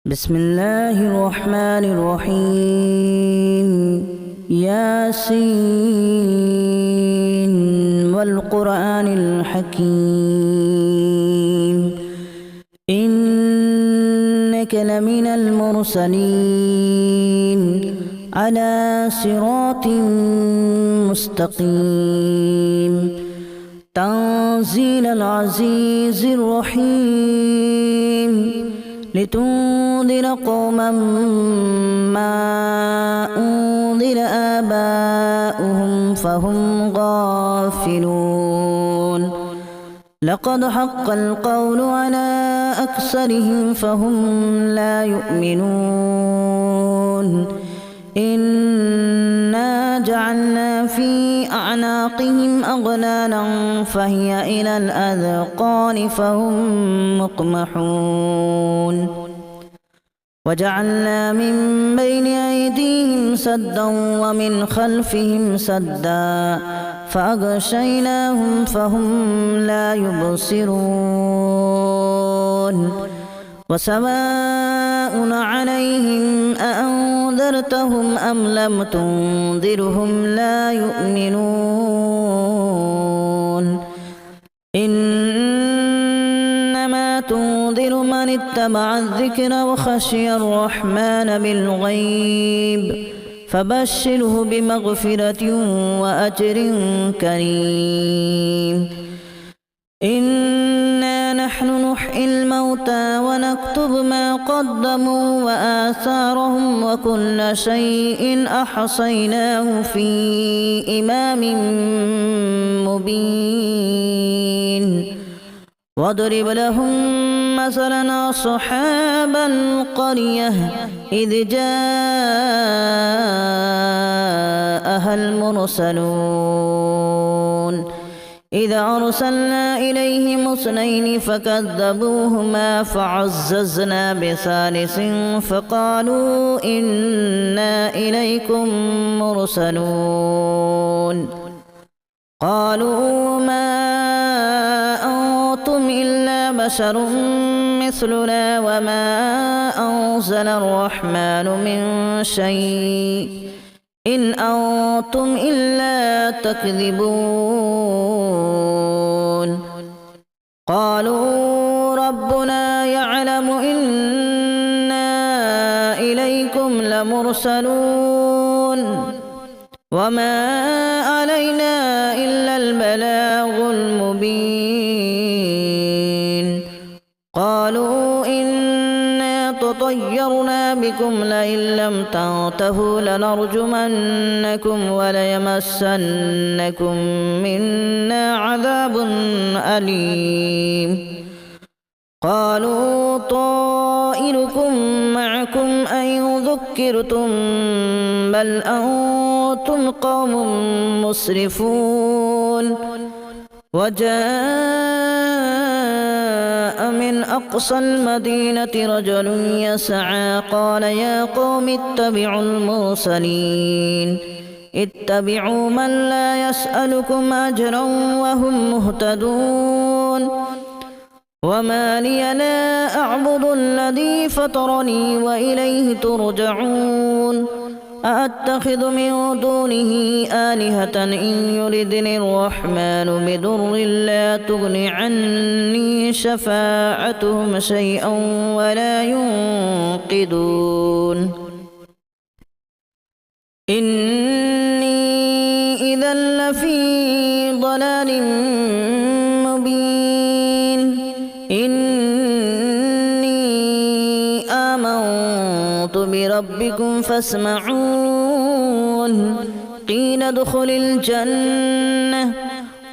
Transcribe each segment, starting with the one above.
بسم الله الرحمن الرحيم ياسين والقرآن الحكيم إنك لمن المرسلين على صراط مستقيم تنزيل العزيز الرحيم لتنذر قوما ما أنذر آباؤهم فهم غافلون لقد حق القول على أكثرهم فهم لا يؤمنون إنا جعلنا في أعناقهم أغلالا فهي إلى الأذقان فهم مقمحون وجعلنا من بين أيديهم سدا ومن خلفهم سدا فأغشيناهم فهم لا يبصرون وسواء عليهم أأنذرتهم أم لم تنذرهم لا يؤمنون إنما تنذر من اتبع الذكر وخشي الرحمن بالغيب فبشره بمغفرة وأجر كريم إنا نحن نحيي الموتى ونكتب ما قدموا وآثارهم وكل شيء أحصيناه في إمام مبين واضرب لهم مثلا أصحاب القرية إذ جاءها المرسلون إذا أرسلنا إليهم اثنين فكذبوهما فعززنا بثالث فقالوا إنا إليكم مرسلون قالوا ما أنتم إلا بشر مثلنا وما أنزل الرحمن من شيء إن أنتم إلا تكذبون قالوا ربنا يعلم إنا إليكم لمرسلون وما علينا إلا البلاغ المبين قالوا إنا تطيرنا بكم لئن لم تنتهوا لنرجمنكم وليمسنكم منا عذاب أليم قالوا طائركم معكم أن ذكرتم بل أنتم قوم مسرفون وجاء من أقصى المدينة رجل يسعى قال يا قوم اتبعوا المرسلين اتبعوا من لا يسألكم أجرا وهم مهتدون وما لي لا أعبد الذي فطرني وإليه ترجعون أأتخذ من دونه آلهة إن يردني الرحمن بضر لا تغن عني شفاعتهم شيئا ولا ينقذون إني إذا لفي ضلال مبين إني آمنت بربكم فاسمعون قيل ادخل الجنة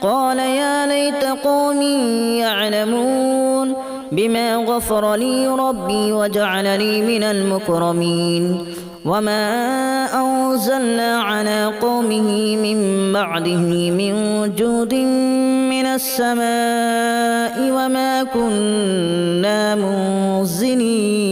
قال يا ليت قومي يعلمون بما غفر لي ربي وجعلني من المكرمين وما أنزلنا على قومه من بعده من جود من السماء وما كنا منزلين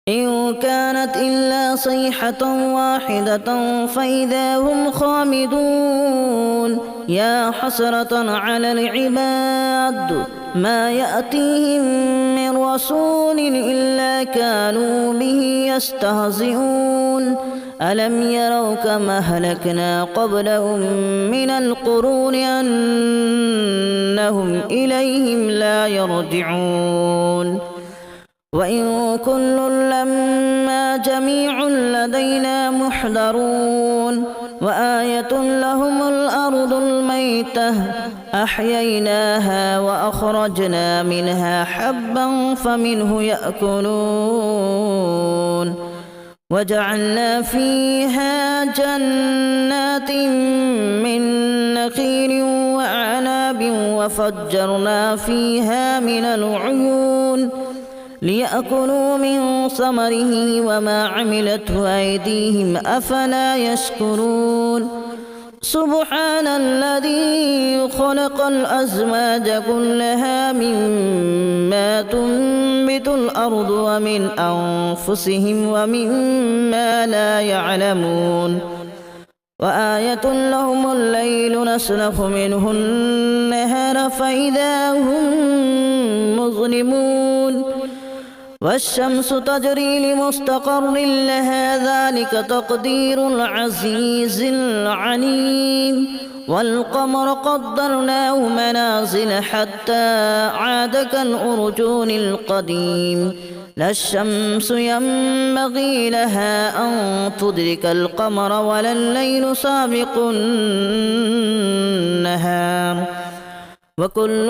إن كانت إلا صيحة واحدة فإذا هم خامدون يا حسرة على العباد ما يأتيهم من رسول إلا كانوا به يستهزئون ألم يروا كما أهلكنا قبلهم من القرون أنهم إليهم لا يرجعون وإن كل لما جميع لدينا محضرون وآية لهم الأرض الميتة أحييناها وأخرجنا منها حبا فمنه يأكلون وجعلنا فيها جنات من نخيل وأعناب وفجرنا فيها من العيون ليأكلوا من ثمره وما عملته أيديهم أفلا يشكرون سبحان الذي خلق الأزواج كلها مما تنبت الأرض ومن أنفسهم ومما لا يعلمون وآية لهم الليل نسلخ منه النهار فإذا هم مظلمون والشمس تجري لمستقر لها ذلك تقدير العزيز العليم والقمر قدرناه منازل حتى عاد كالأرجون القديم لا الشمس ينبغي لها أن تدرك القمر ولا الليل سابق النهار وكل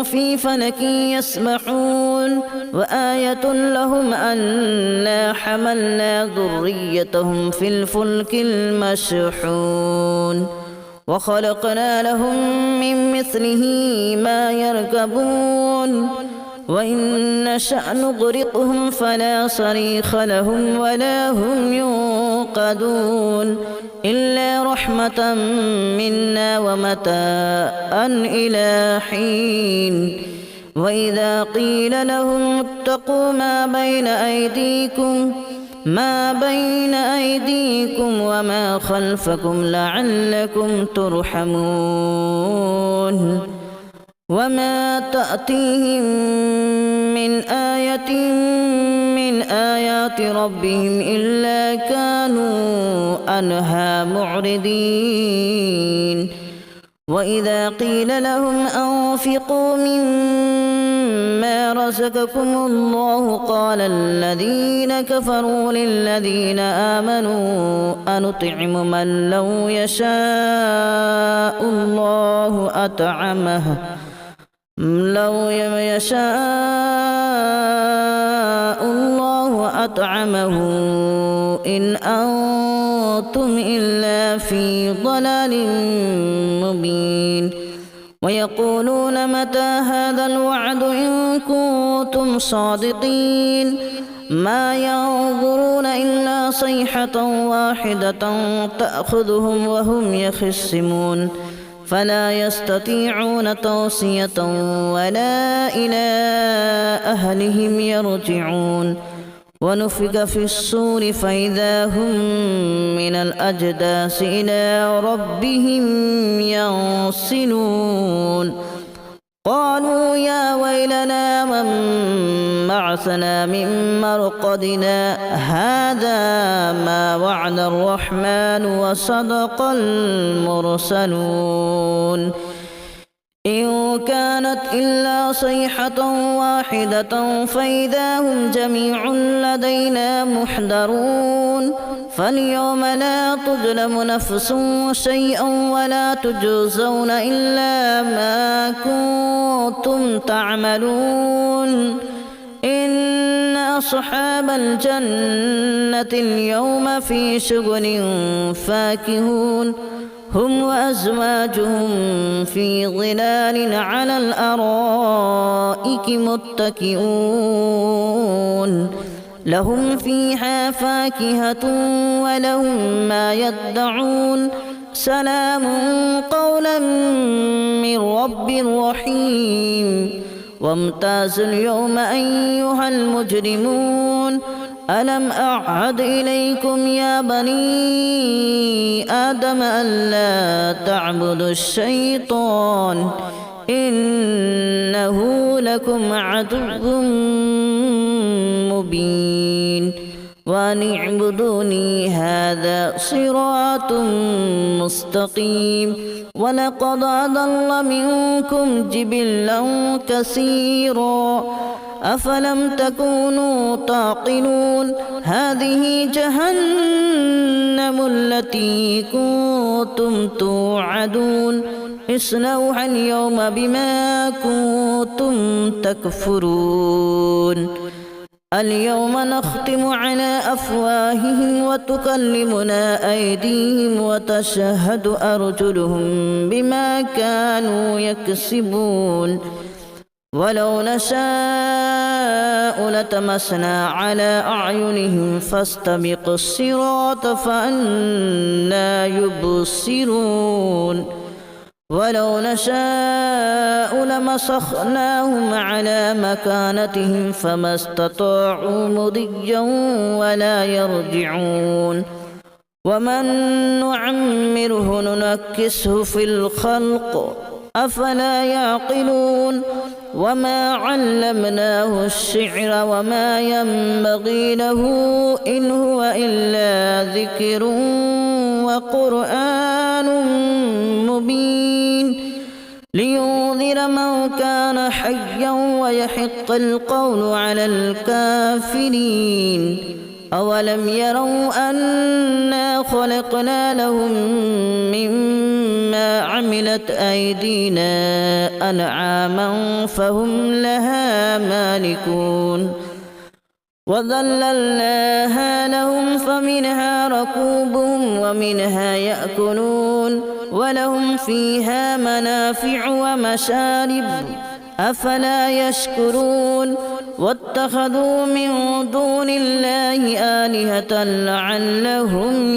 في فلك يسبحون وآية لهم أنا حملنا ذريتهم في الفلك المشحون وخلقنا لهم من مثله ما يركبون وإن نشأ نغرقهم فلا صريخ لهم ولا هم ينقذون إلا رحمة منا ومتاعا إلى حين وإذا قيل لهم اتقوا ما بين أيديكم وما خلفكم لعلكم ترحمون وما تأتيهم من آية من آيات ربهم إلا كانوا عنها معرضين وإذا قيل لهم أنفقوا مما رزقكم الله قال الذين كفروا للذين آمنوا أنطعم من لو يشاء الله أطعمه إن أنتم إلا في ضلال مبين ويقولون متى هذا الوعد إن كنتم صادقين ما ينظرون إلا صيحة واحدة تأخذهم وهم يخصمون فلا يستطيعون توصية ولا إلى أهلهم يرجعون ونفخ في الصور فإذا هم من الأجداث إلى ربهم ينسلون قالوا يا ويلنا من بعثنا من مرقدنا هذا ما وعد الرحمن وصدق المرسلون إن كانت إلا صيحة واحدة فإذا هم جميع لدينا محضرون فاليوم لا تظلم نفس شيئا ولا تجزون إلا ما كنتم تعملون إن أصحاب الجنة اليوم في شغل فاكهون هم وأزواجهم في ظلال على الأرائك متكئون لهم فيها فاكهة ولهم ما يدعون سلام قولا من رب رحيم وامتازوا اليوم أيها المجرمون ألم أعهد إليكم يا بني آدم ألا تعبدوا الشيطان إنه لكم عدو مبين وأن اعبدوني هذا صراط مستقيم ولقد أضل منكم جبلا كثيرا أفلم تكونوا تعقلون هذه جهنم التي كنتم توعدون اصلوها اليوم بما كنتم تكفرون اليوم نختم على أفواههم وتكلمنا أيديهم وتشهد أرجلهم بما كانوا يكسبون ولو نشاء لتمسنا على أعينهم فاستبقوا الصراط فأنى يبصرون ولو نشاء لمسخناهم على مكانتهم فما استطاعوا مضيا ولا يرجعون ومن نعمره ننكسه في الخلق أفلا يعقلون وما علمناه الشعر وما ينبغي له إن هو إلا ذكر وقرآن مبين لينذر من كان حيا ويحق القول على الكافرين أولم يروا أنا خلقنا لهم مما عملت أيدينا أنعاما فهم لها مالكون وذللناها لهم فمنها ركوبهم ومنها يأكلون ولهم فيها منافع ومشارب أفلا يشكرون واتخذوا من دون الله آلهة لعلهم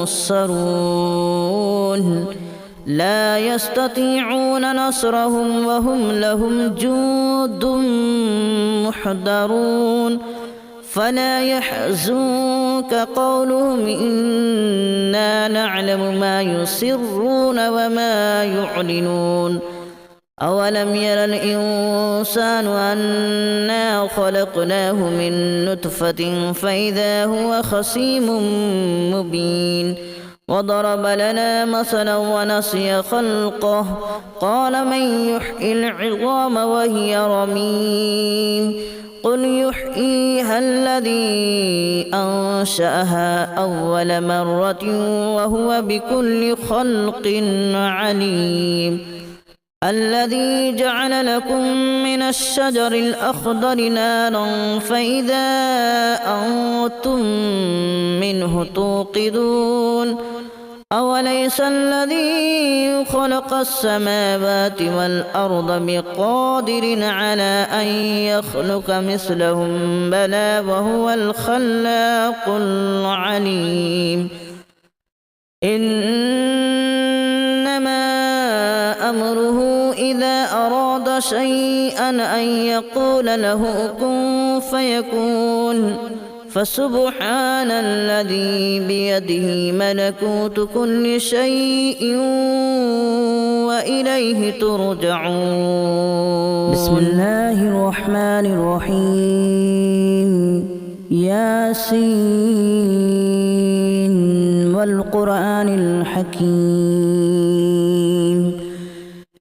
ينصرون لا يستطيعون نصرهم وهم لهم جند محضرون فلا يحزنك قولهم إنا نعلم ما يسرون وما يعلنون أولم ير الإنسان أنا خلقناه من نطفة فإذا هو خصيم مبين وضرب لنا مثلا ونسي خلقه قال من يحيي العظام وهي رميم قل يحييها الذي أنشأها أول مرة وهو بكل خلق عليم الذي جعل لكم من الشجر الأخضر نارا فإذا أنتم منه توقدون أوليس الذي خلق السماوات والأرض بقادر على أن يخلق مثلهم بلى وهو الخلاق العليم إنما أمره إذا أراد شيئا أن يقول له كن فيكون فسبحان الذي بيده ملكوت كل شيء وإليه ترجعون بسم الله الرحمن الرحيم ياسين والقرآن الحكيم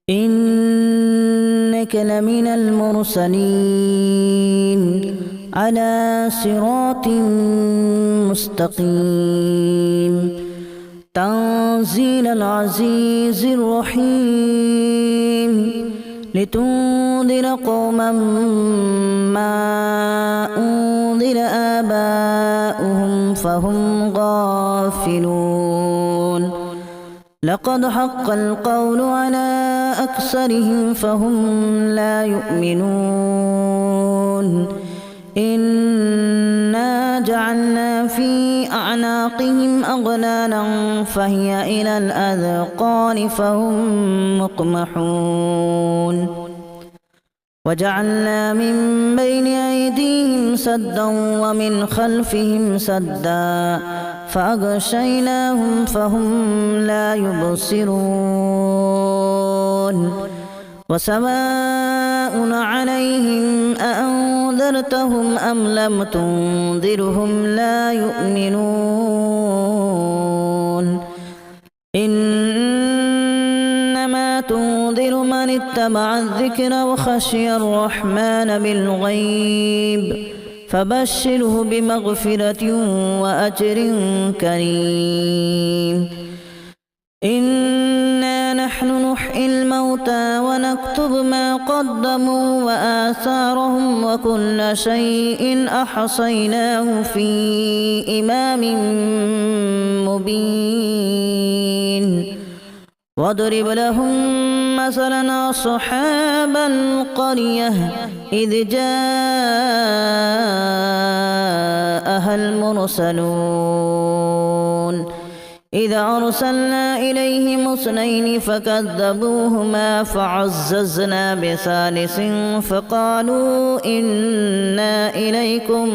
إنك لمن المرسلين على صراط مستقيم تنزيل العزيز الرحيم لتنذر قوما ما أنذر آباؤهم فهم غافلون لقد حق القول على أكثرهم فهم لا يؤمنون إنا جعلنا في أعناقهم أغلالا فهي إلى الأذقان فهم مقمحون وجعلنا من بين أيديهم سدا ومن خلفهم سدا فأغشيناهم فهم لا يبصرون وسواء عليهم أأنذرتهم أم لم تنذرهم لا يؤمنون إنما تنذر من اتبع الذكر وخشي الرحمن بالغيب فبشره بمغفرة وأجر كريم إنا نحن نحيي الموتى ونكتب ما قدموا وآثارهم وكل شيء أحصيناه في إمام مبين واضرب لهم مثلا أصحاب القرية إذ جاءها المرسلون إذ أرسلنا إليهم اثنين فكذبوهما فعززنا بثالث فقالوا إنا إليكم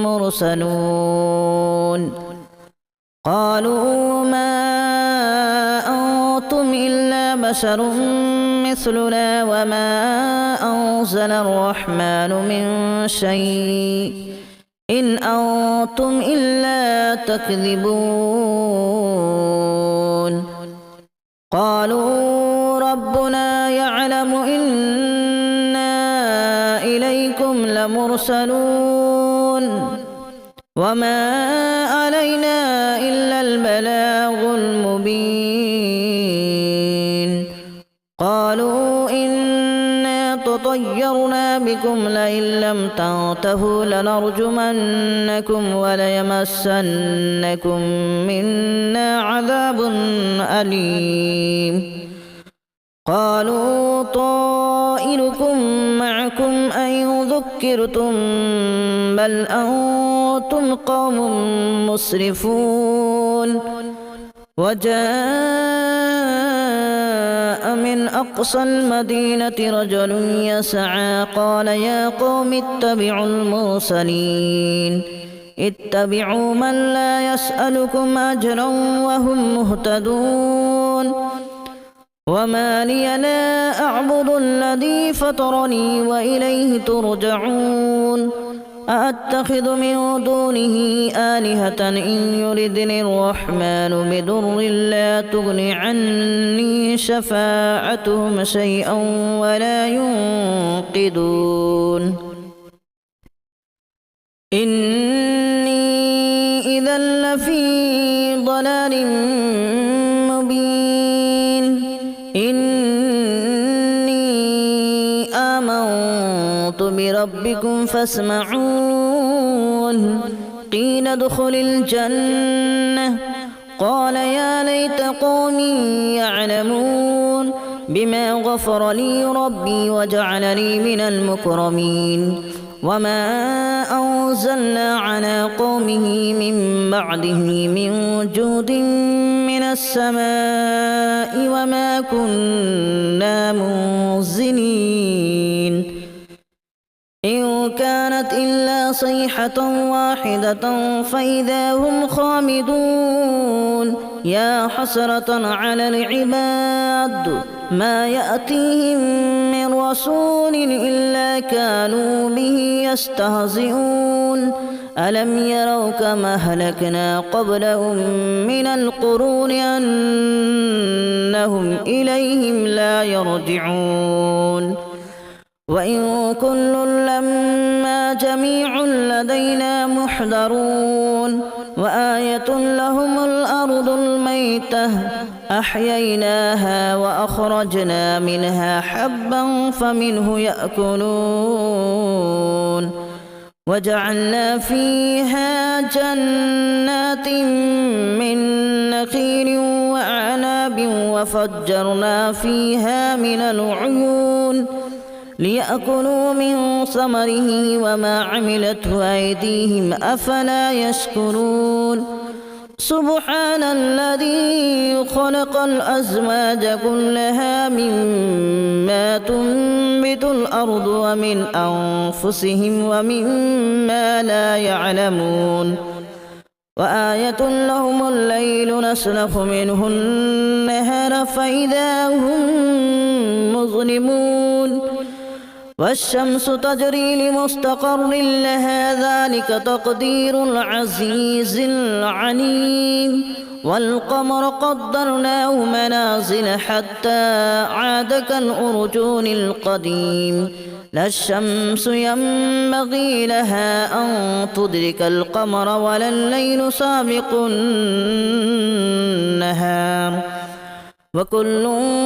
مرسلون قالوا ما أنتم إلا بشر مثلنا وما أنزل الرحمن من شيء إن أنتم إلا تكذبون قالوا ربنا يعلم إنا إليكم لمرسلون وما علينا إلا البلاغ المبين قالوا إنا تطيرنا بكم لئن لم تنتهوا لنرجمنكم وليمسنكم منا عذاب أليم قالوا طائركم معكم أئن ذكرتم بل أنتم قوم مسرفون وجاء من أقصى المدينة رجل يسعى قال يا قوم اتبعوا المرسلين اتبعوا من لا يسألكم أجرا وهم مهتدون وما لي لا أعبد الذي فطرني وإليه ترجعون أأتخذ من دونه آلهة إن يردني الرحمن بضر لا تغن عني شفاعتهم شيئا ولا ينقذون إني إذا لفي ضلال مبين إني آمنت بربكم فاسمعون قيل ادخل الجنة قال يا ليت قومي يعلمون بما غفر لي ربي وجعلني من المكرمين وما أنزلنا على قومه من بعده من جود من السماء وما كنا منزلين إن كانت إلا صيحة واحدة فإذا هم خامدون يا حسرة على العباد ما يأتيهم من رسول إلا كانوا به يستهزئون ألم يروا كما أهلكنا قبلهم من القرون أنهم إليهم لا يرجعون وإن كل لما جميع لدينا محضرون وآية لهم الأرض الميتة أحييناها وأخرجنا منها حبا فمنه يأكلون وجعلنا فيها جنات من نخيل وأعناب وفجرنا فيها من العيون ليأكلوا من ثمره وما عملته أيديهم أفلا يشكرون سبحان الذي خلق الأزواج كلها مما تنبت الأرض ومن أنفسهم ومما لا يعلمون وآية لهم الليل نسلخ منه النهار فإذا هم مظلمون والشمس تجري لمستقر لها ذلك تقدير العزيز العليم والقمر قدرناه منازل حتى عاد كالأرجون القديم لا الشمس ينبغي لها أن تدرك القمر ولا الليل سابق النهار وكل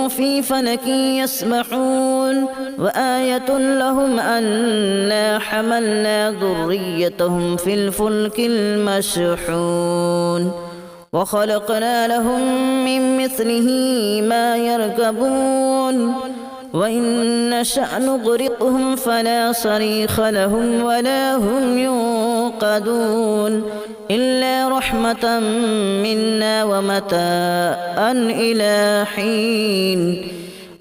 في فلك يسبحون وآية لهم أنا حملنا ذريتهم في الفلك المشحون وخلقنا لهم من مثله ما يركبون وإن نشأ نغرقهم فلا صريخ لهم ولا هم ينقذون إلا رحمة منا ومتاعا إلى حين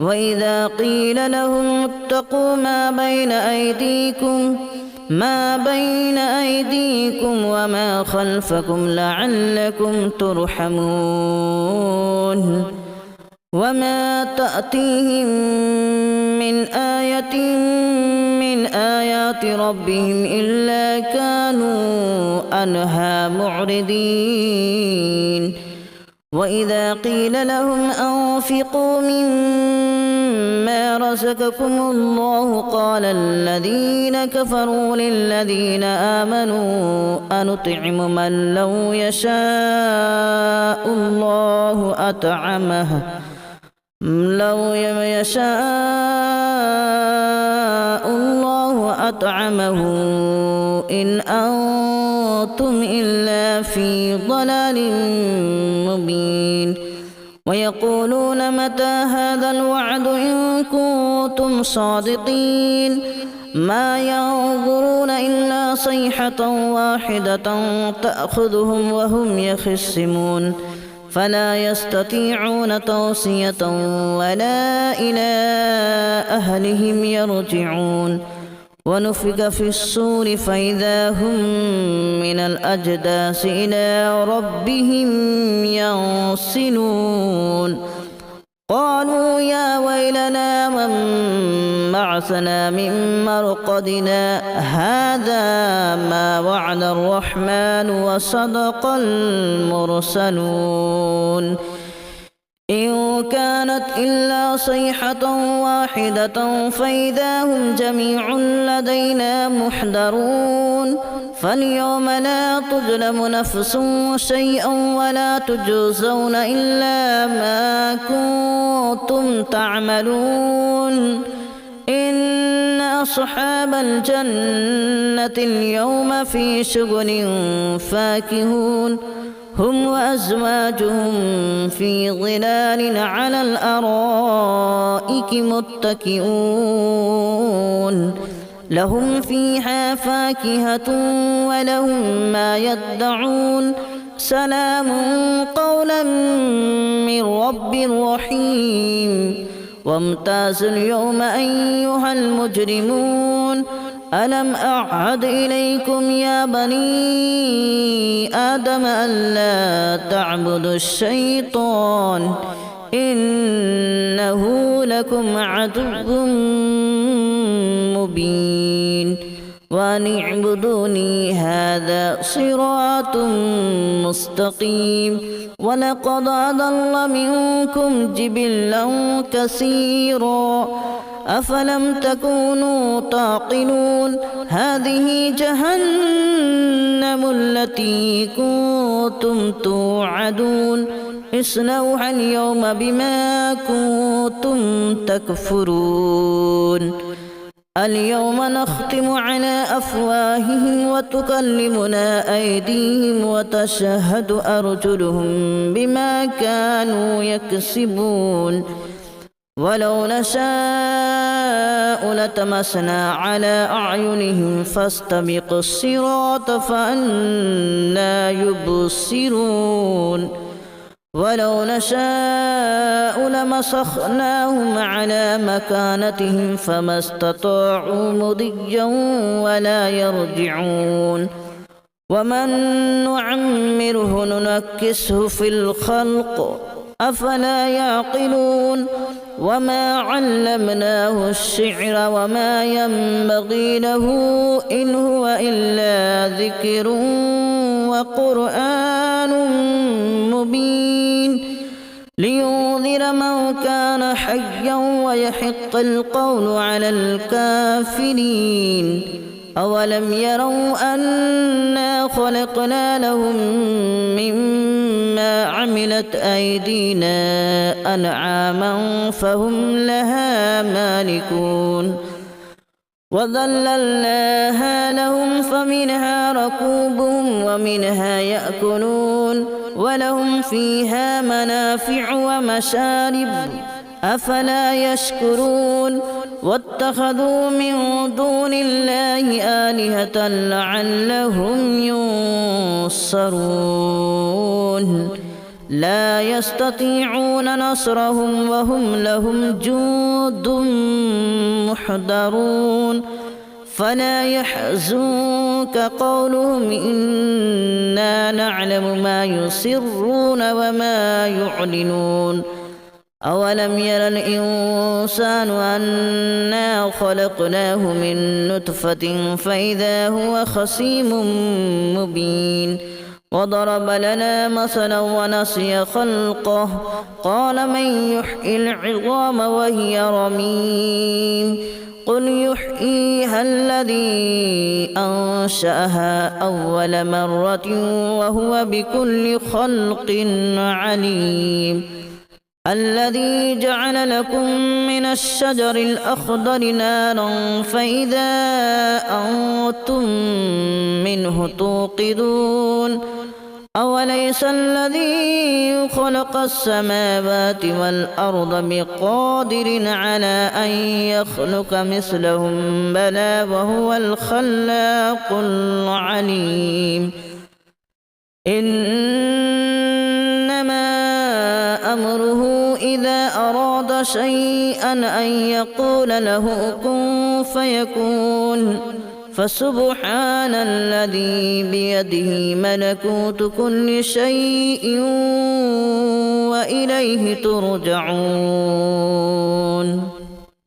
وإذا قيل لهم اتقوا ما بين أيديكم وما خلفكم لعلكم ترحمون وما تأتيهم من آية من آيات ربهم إلا كانوا عنها معرضين وإذا قيل لهم أنفقوا مما رزقكم الله قال الذين كفروا للذين آمنوا أنطعم من لو يشاء الله أطعمه إن أنتم إلا في ضلال مبين ويقولون متى هذا الوعد إن كنتم صادقين ما ينظرون إلا صيحة واحدة تأخذهم وهم يخصمون فلا يستطيعون توصية ولا إلى أهلهم يرجعون ونفخ في الصور فإذا هم من الأجداث إلى ربهم ينسلون قالوا يا ويلنا من بعثنا من مرقدنا هذا ما وعد الرحمن وصدق المرسلون إن كانت إلا صيحة واحدة فإذا هم جميع لدينا محضرون فاليوم لا تظلم نفس شيئا ولا تجزون إلا ما كنتم تعملون إن أصحاب الجنة اليوم في شغل فاكهون هم وأزواجهم في ظلال على الأرائك متكئون لهم فيها فاكهة ولهم ما يدعون سلام قولا من رب رحيم وامتازوا اليوم أيها المجرمون ألم أعهد إليكم يا بني آدم ألا تعبدوا الشيطان إنه لكم عدو مبين وأن اعبدوني هذا صراط مستقيم ولقد أضل منكم جبلا كثيرا أفلم تكونوا تعقلون هذه جهنم التي كنتم توعدون اصلوها اليوم بما كنتم تكفرون اليوم نختم على أفواههم وتكلمنا أيديهم وتشهد أرجلهم بما كانوا يكسبون ولو نشاء لتمسنا على أعينهم فاستبقوا الصراط فأنى يبصرون ولو نشاء لمسخناهم على مكانتهم فما استطاعوا مضيا ولا يرجعون ومن نعمره ننكسه في الخلق أفلا يعقلون وما علمناه الشعر وما ينبغي له إن هو إلا ذكر وقرآن مبين لينذر من كان حيا ويحق القول على الكافرين أولم يروا أنا خلقنا لهم مما عملت أيدينا أنعاما فهم لها مالكون وذللناها لهم فمنها ركوبهم ومنها يأكلون ولهم فيها منافع ومشارب أفلا يشكرون واتخذوا من دون الله آلهة لعلهم ينصرون لا يستطيعون نصرهم وهم لهم جند محضرون فلا يحزنك قولهم إنا نعلم ما يسرون وما يعلنون أولم ير الإنسان أنا خلقناه من نطفة فإذا هو خصيم مبين وضرب لنا مثلا ونسي خلقه قال من يحيي العظام وهي رميم قل يحييها الذي أنشأها أول مرة وهو بكل خلق عليم الذي جعل لكم من الشجر الأخضر نارا فإذا أنتم منه توقدون أوليس الذي خلق السماوات والأرض بقادر على أن يخلق مثلهم بلى وهو الخلاق العليم إنما أمره إذا أراد شيئا أن يقول له كن فيكون فسبحان الذي بيده ملكوت كل شيء وإليه ترجعون